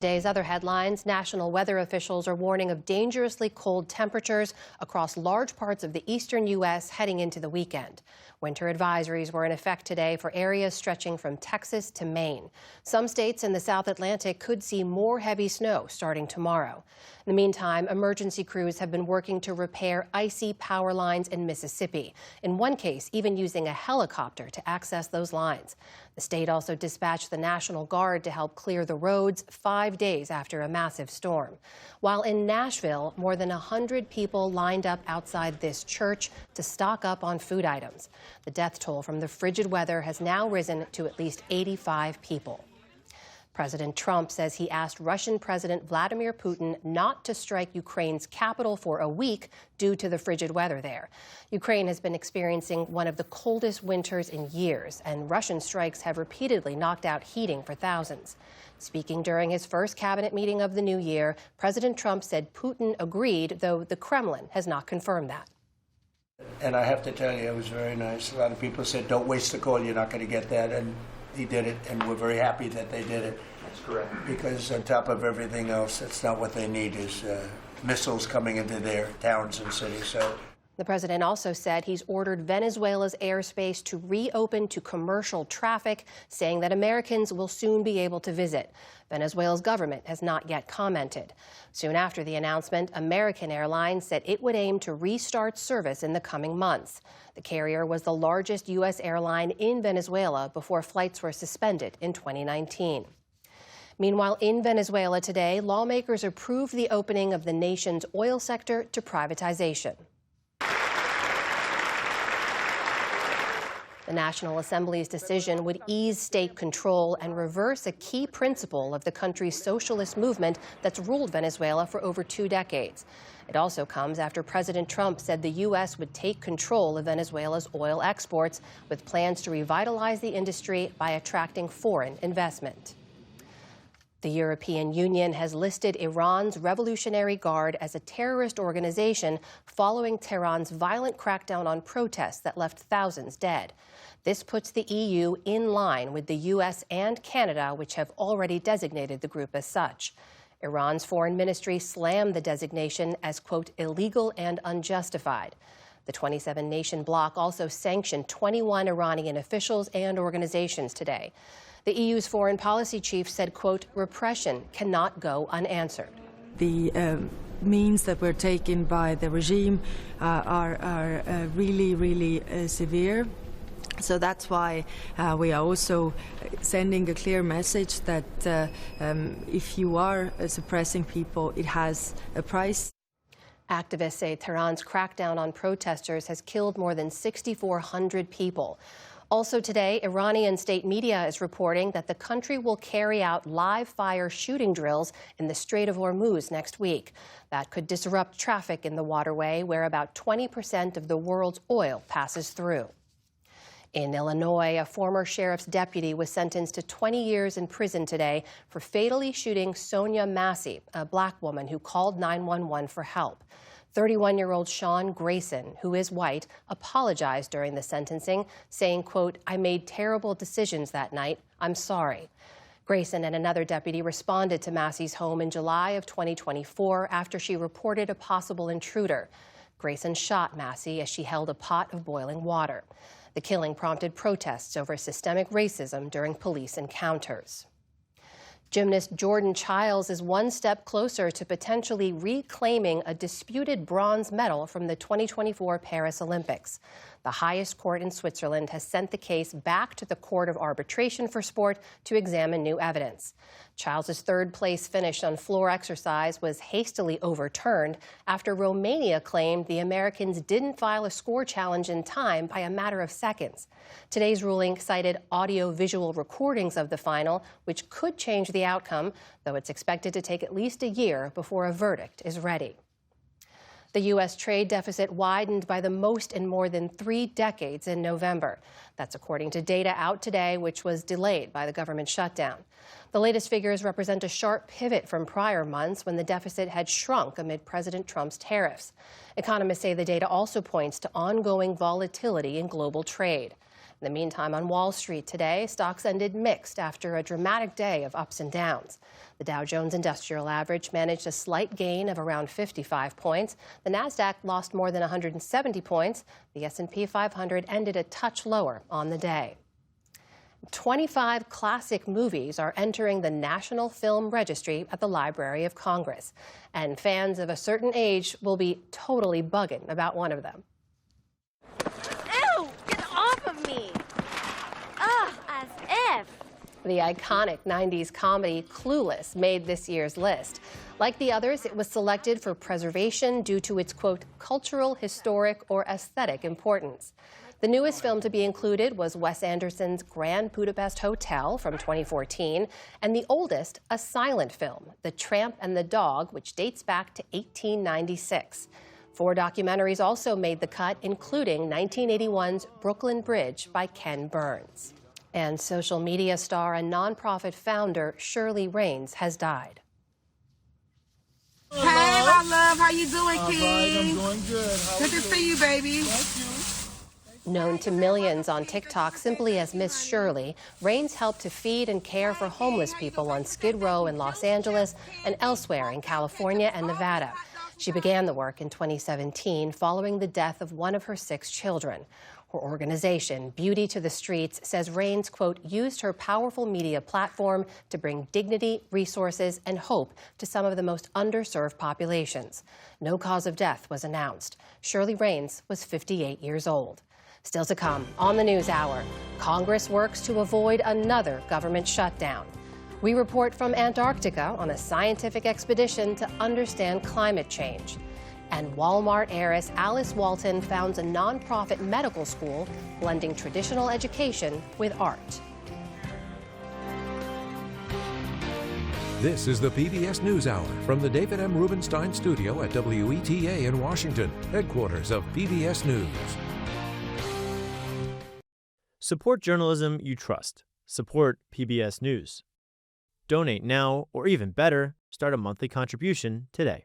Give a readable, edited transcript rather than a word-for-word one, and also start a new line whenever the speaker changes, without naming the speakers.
Today's other headlines, national weather officials are warning of dangerously cold temperatures across large parts of the eastern U.S. heading into the weekend. Winter advisories were in effect today for areas stretching from Texas to Maine. Some states in the South Atlantic could see more heavy snow starting tomorrow. In the meantime, emergency crews have been working to repair icy power lines in Mississippi, in one case even using a helicopter to access those lines. The state also dispatched the National Guard to help clear the roads 5 days after a massive storm. While in Nashville, more than 100 people lined up outside this church to stock up on food items. The death toll from the frigid weather has now risen to at least 85 people. President Trump says he asked Russian President Vladimir Putin not to strike Ukraine's capital for a week due to the frigid weather there. Ukraine has been experiencing one of the coldest winters in years, and Russian strikes have repeatedly knocked out heating for thousands. Speaking during his first cabinet meeting of the new year, President Trump said Putin agreed, though the Kremlin has not confirmed that.
And I have to tell you, it was very nice. A lot of people said, don't waste the call, you're not going to get that. And he did it, and we're very happy that they did it.
That's correct.
Because on top of everything else, that's not what they need is missiles coming into their towns and cities. So
the president also said he's ordered Venezuela's airspace to reopen to commercial traffic, saying that Americans will soon be able to visit. Venezuela's government has not yet commented. Soon after the announcement, American Airlines said it would aim to restart service in the coming months. The carrier was the largest U.S. airline in Venezuela before flights were suspended in 2019. Meanwhile, in Venezuela today, lawmakers approved the opening of the nation's oil sector to privatization. The National Assembly's decision would ease state control and reverse a key principle of the country's socialist movement that's ruled Venezuela for over 2 decades. It also comes after President Trump said the U.S. would take control of Venezuela's oil exports, with plans to revitalize the industry by attracting foreign investment. The European Union has listed Iran's Revolutionary Guard as a terrorist organization following Tehran's violent crackdown on protests that left thousands dead. This puts the EU in line with the U.S. and Canada, which have already designated the group as such. Iran's foreign ministry slammed the designation as, quote, illegal and unjustified. The 27-nation bloc also sanctioned 21 Iranian officials and organizations today. The EU's foreign policy chief said, quote, repression cannot go unanswered.
The means that were taken by the regime are really severe. So that's why we are also sending a clear message that if you are suppressing people, it has a price.
Activists say Tehran's crackdown on protesters has killed more than 6,400 people. Also today, Iranian state media is reporting that the country will carry out live-fire shooting drills in the Strait of Hormuz next week. That could disrupt traffic in the waterway, where about 20% of the world's oil passes through. In Illinois, a former sheriff's deputy was sentenced to 20 years in prison today for fatally shooting Sonia Massey, a black woman who called 911 for help. 31-year-old Sean Grayson, who is white, apologized during the sentencing, saying, quote, I made terrible decisions that night. I'm sorry. Grayson and another deputy responded to Massey's home in July of 2024 after she reported a possible intruder. Grayson shot Massey as she held a pot of boiling water. The killing prompted protests over systemic racism during police encounters. Gymnast Jordan Chiles is one step closer to potentially reclaiming a disputed bronze medal from the 2024 Paris Olympics. The highest court in Switzerland has sent the case back to the Court of Arbitration for Sport to examine new evidence. Chiles' third-place finish on floor exercise was hastily overturned after Romania claimed the Americans didn't file a score challenge in time by a matter of seconds. Today's ruling cited audio-visual recordings of the final, which could change the outcome, though it's expected to take at least a year before a verdict is ready. The U.S. trade deficit widened by the most in more than 3 decades in November. That's according to data out today, which was delayed by the government shutdown. The latest figures represent a sharp pivot from prior months when the deficit had shrunk amid President Trump's tariffs. Economists say the data also points to ongoing volatility in global trade. In the meantime, on Wall Street today, stocks ended mixed after a dramatic day of ups and downs. The Dow Jones Industrial Average managed a slight gain of around 55 points. The Nasdaq lost more than 170 points. The S&P 500 ended a touch lower on the day. 25 classic movies are entering the National Film Registry at the Library of Congress, and fans of a certain age will be totally bugging about one of them.
Ew! Get off of me! Ugh, as if.
The iconic 90s comedy Clueless made this year's list. Like the others, it was selected for preservation due to its, quote, cultural, historic, or aesthetic importance. The newest film to be included was Wes Anderson's Grand Budapest Hotel from 2014, and the oldest, a silent film, The Tramp and the Dog, which dates back to 1896. 4 documentaries also made the cut, including 1981's Brooklyn Bridge by Ken Burns. And social media star and nonprofit founder Shirley Raines has died.
Hey, my love, how you doing, King?
I'm doing good.
Good to see you, baby.
Known to millions on TikTok simply as Miss Shirley, Raines helped to feed and care for homeless people on Skid Row in Los Angeles and elsewhere in California and Nevada. She began the work in 2017 following the death of one of her 6 children. Her organization, Beauty to the Streets, says Raines, quote, used her powerful media platform to bring dignity, resources, and hope to some of the most underserved populations. No cause of death was announced. Shirley Raines was 58 years old. Still to come on the NewsHour, Congress works to avoid another government shutdown. We report from Antarctica on a scientific expedition to understand climate change. And Walmart heiress Alice Walton founds a nonprofit medical school blending traditional education with art.
This is the PBS NewsHour from the David M. Rubenstein studio at WETA in Washington, headquarters of PBS News.
Support journalism you trust. Support PBS News. Donate now, or even better, start a monthly contribution today.